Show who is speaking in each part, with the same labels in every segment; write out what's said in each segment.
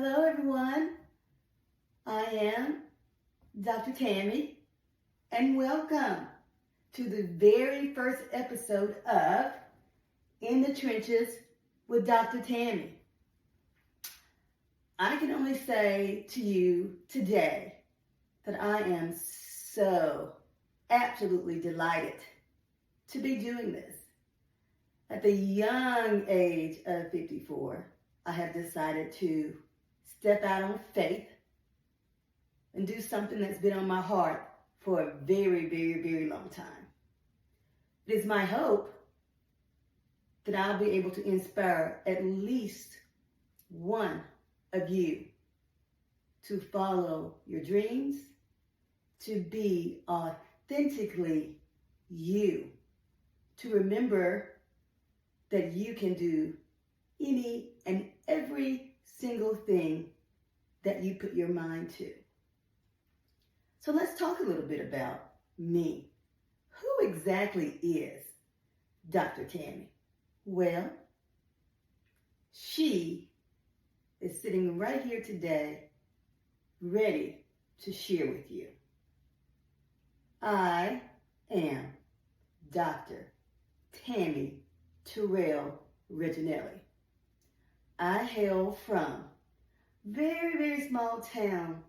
Speaker 1: Hello, everyone. I am Dr. Tammy, and welcome to the very first episode of In the Trenches with Dr. Tammy. I can only say to you today that I am so absolutely delighted to be doing this. At the young age of 54, I have decided to step out on faith and do something that's been on my heart for a very, very, very long time. It is my hope that I'll be able to inspire at least one of you to follow your dreams, to be authentically you, to remember that you can do any and every single thing that you put your mind to. So let's talk a little bit about me. Who exactly is Dr. Tammy? Well, she is sitting right here today, ready to share with you. I am Dr. Tammy Terrell Reginelli. I hail from very, very small town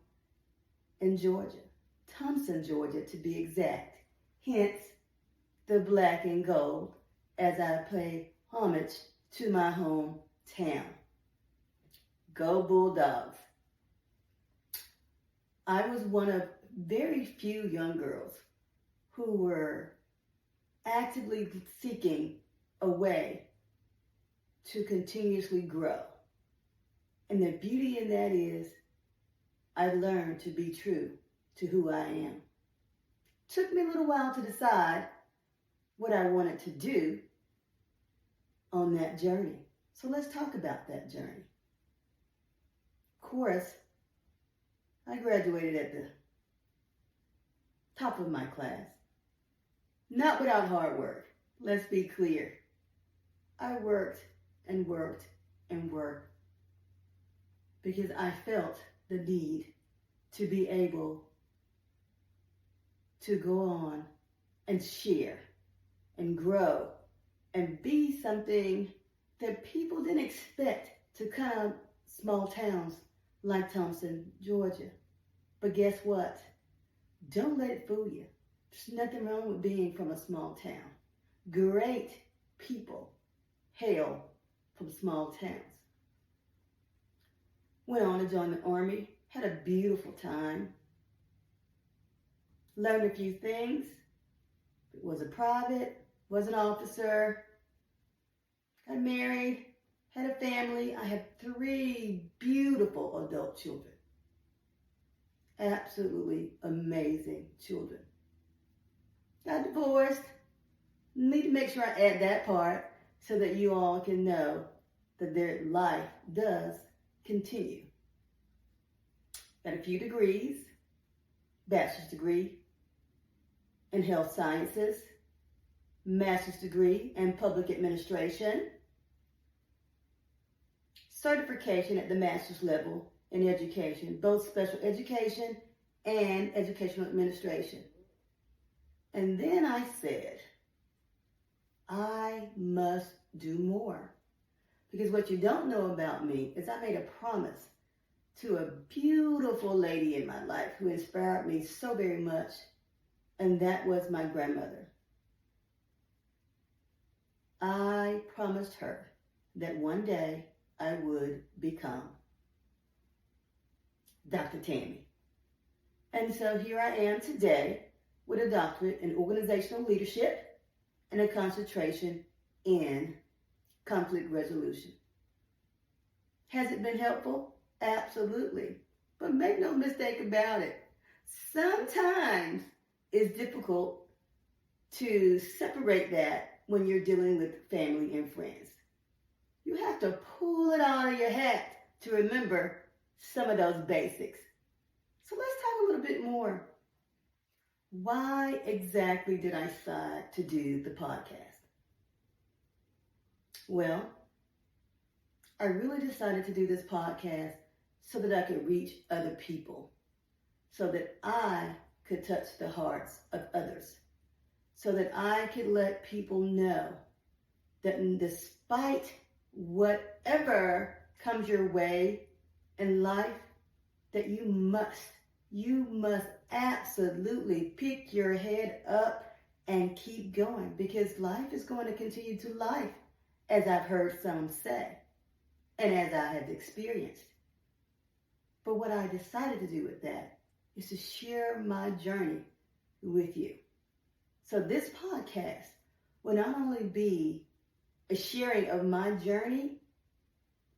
Speaker 1: in Georgia, Thompson, Georgia to be exact. Hence the black and gold as I pay homage to my hometown. Go Bulldogs. I was one of very few young girls who were actively seeking a way to continuously grow. And the beauty in that is I learned to be true to who I am. Took me a little while to decide what I wanted to do on that journey. So let's talk about that journey. Of course, I graduated at the top of my class. Not without hard work. Let's be clear. I worked and worked and worked because I felt the need to be able to go on and share and grow and be something that people didn't expect to come out of small towns like Thompson, Georgia. But guess what? Don't let it fool you. There's nothing wrong with being from a small town. Great people hail from small towns. Went on to join the Army, had a beautiful time. Learned a few things. Was a private, was an officer. Got married, had a family. I have 3 beautiful adult children. Absolutely amazing children. Got divorced. Need to make sure I add that part so that you all can know that their life does continue. Got a few degrees, bachelor's degree in health sciences, master's degree in public administration, certification at the master's level in education, both special education and educational administration. And then I said, I must do more. Because what you don't know about me is I made a promise to a beautiful lady in my life who inspired me so very much, and that was my grandmother. I promised her that one day I would become Dr. Tammy. And so here I am today with a doctorate in organizational leadership and a concentration in conflict resolution. Has it been helpful? Absolutely. But make no mistake about it. Sometimes it's difficult to separate that when you're dealing with family and friends. You have to pull it out of your hat to remember some of those basics. So let's talk a little bit more. Why exactly did I decide to do the podcast? Well, I really decided to do this podcast so that I could reach other people, so that I could touch the hearts of others, so that I could let people know that despite whatever comes your way in life, that you must absolutely pick your head up and keep going, because life is going to continue to life, as I've heard some say and as I have experienced. But what I decided to do with that is to share my journey with you. So this podcast will not only be a sharing of my journey,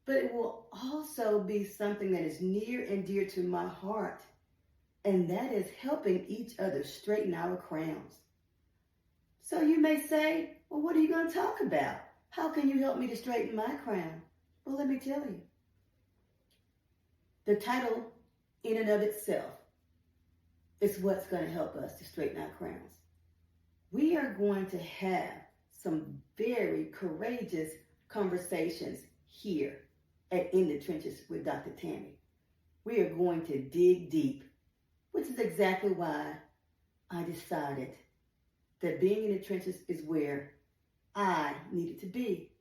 Speaker 1: but it will also be something that is near and dear to my heart, and that is helping each other straighten our crowns. So you may say, well, what are you going to talk about? How can you help me to straighten my crown? Well, let me tell you. The title in and of itself is what's going to help us to straighten our crowns. We are going to have some very courageous conversations here at In the Trenches with Dr. Tammy. We are going to dig deep, which is exactly why I decided that being in the trenches is where I needed to be.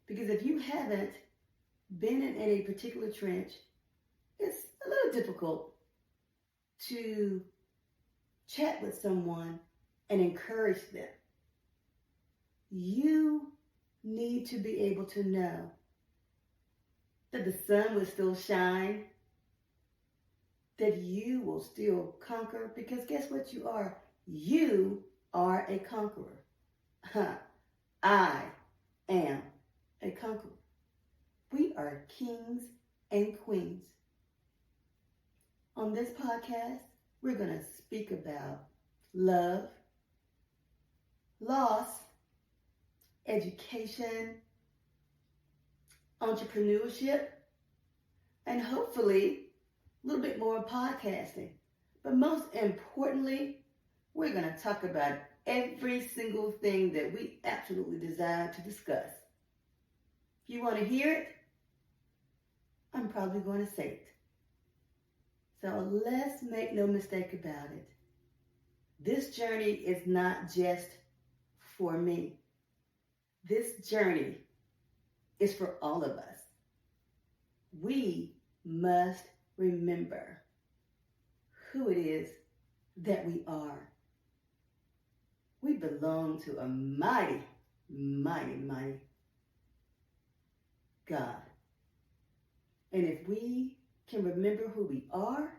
Speaker 1: Because if you haven't been in any particular trench, it's a little difficult to chat with someone and encourage them. You need to be able to know that the sun will still shine, that you will still conquer, because guess what you are? You are a conqueror. I am a conqueror. We are kings and queens. On this podcast, we're going to speak about love, loss, education, entrepreneurship, and hopefully a little bit more podcasting. But most importantly, we're going to talk about every single thing that we absolutely desire to discuss. If you want to hear it, I'm probably going to say it. So let's make no mistake about it. This journey is not just for me. This journey is for all of us. We must remember who it is that we are. We belong to a mighty, mighty, mighty God. And if we can remember who we are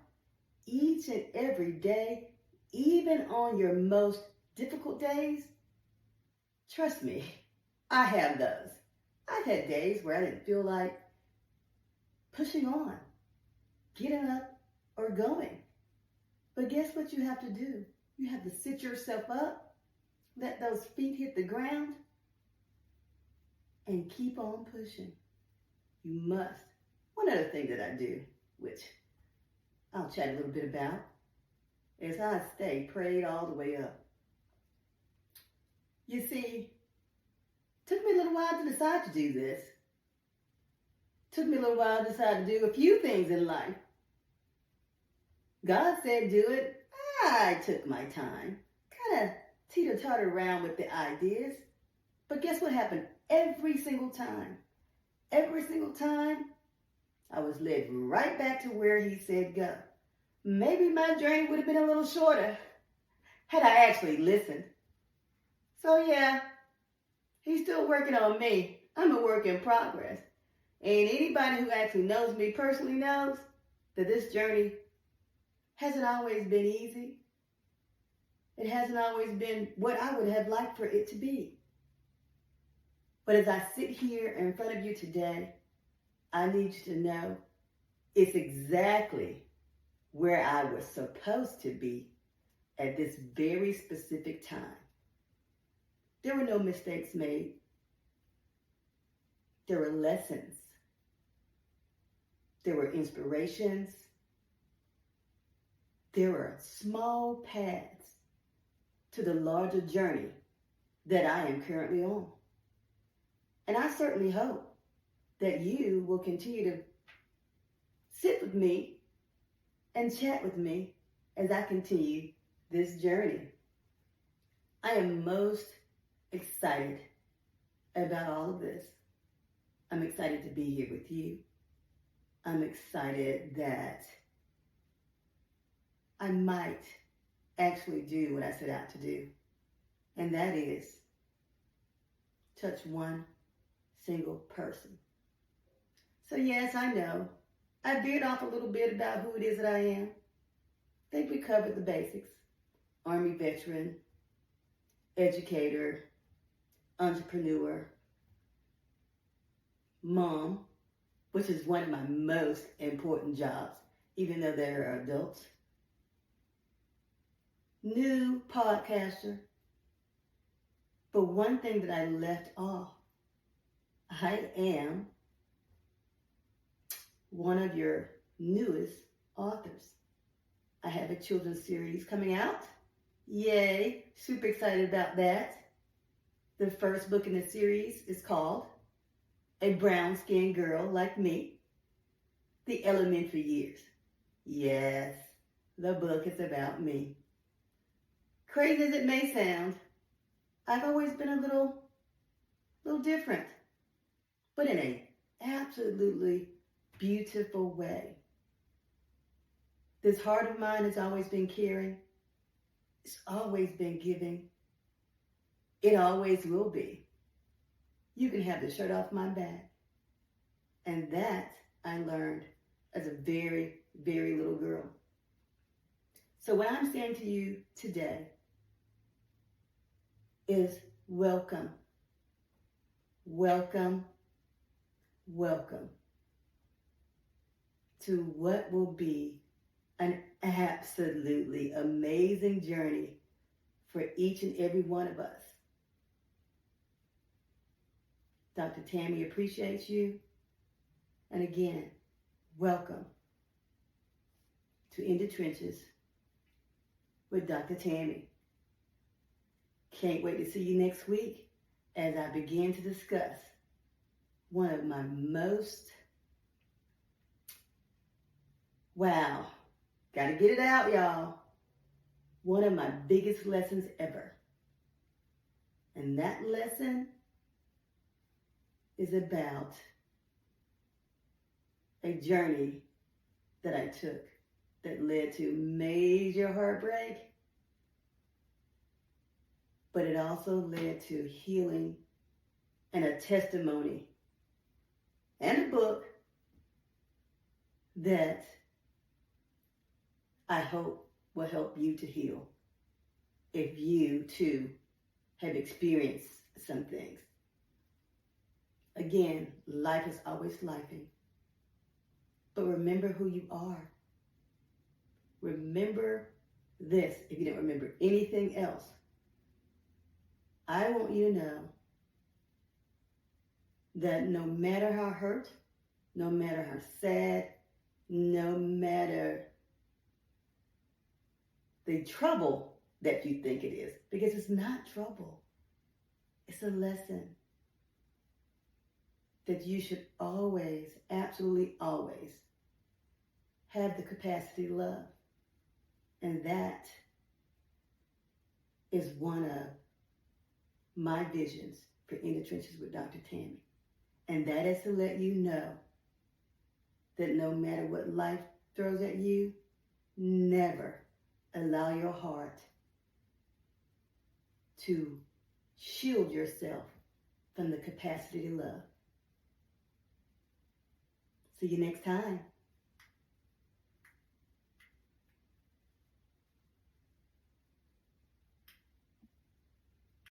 Speaker 1: each and every day, even on your most difficult days, trust me, I have those. I've had days where I didn't feel like pushing on, getting up, or going. But guess what you have to do? You have to sit yourself up, let those feet hit the ground, and keep on pushing. You must. One other thing that I do, which I'll chat a little bit about, is I stay prayed all the way up. You see, it took me a little while to decide to do this. Took me a little while to decide to do a few things in life. God said do it. I took my time. Kind of teeter-totter around with the ideas. But guess what happened? Every single time, I was led right back to where he said go. Maybe my journey would have been a little shorter had I actually listened. So yeah, he's still working on me. I'm a work in progress. And anybody who actually knows me personally knows that this journey hasn't always been easy. It hasn't always been what I would have liked for it to be. But as I sit here in front of you today, I need you to know it's exactly where I was supposed to be at this very specific time. There were no mistakes made. There were lessons. There were inspirations. There were small paths to the larger journey that I am currently on. And I certainly hope that you will continue to sit with me and chat with me as I continue this journey. I am most excited about all of this. I'm excited to be here with you. I'm excited that I might actually do what I set out to do, and that is touch one single person. So yes, I know I veered off a little bit about who it is that I am. I think we covered the basics. Army veteran, educator, entrepreneur, mom, which is one of my most important jobs, even though there are adults. New podcaster. But one thing that I left off, I am one of your newest authors. I have a children's series coming out. Yay, super excited about that. The first book in the series is called A Brown-Skinned Girl Like Me, The Elementary Years. Yes, the book is about me. Crazy as it may sound, I've always been a little different, but in an absolutely beautiful way. This heart of mine has always been caring. It's always been giving. It always will be. You can have the shirt off my back. And that I learned as a very, very little girl. So what I'm saying to you today is welcome. Welcome. Welcome to what will be an absolutely amazing journey for each and every one of us. Dr. Tammy appreciates you. And again, welcome to In the Trenches with Dr. Tammy. Can't wait to see you next week as I begin to discuss one of my most, gotta get it out, y'all. One of my biggest lessons ever. And that lesson is about a journey that I took that led to major heartbreak, but it also led to healing and a testimony and a book that I hope will help you to heal if you too have experienced some things. Again, life is always lifing. But remember who you are. Remember this, if you don't remember anything else. I want you to know that no matter how hurt, no matter how sad, no matter the trouble that you think it is, because it's not trouble, it's a lesson that you should always, absolutely always, have the capacity to love. And that is one of my visions for In the Trenches with Dr. Tammy. And that is to let you know that no matter what life throws at you, never allow your heart to shield yourself from the capacity to love. See you next time.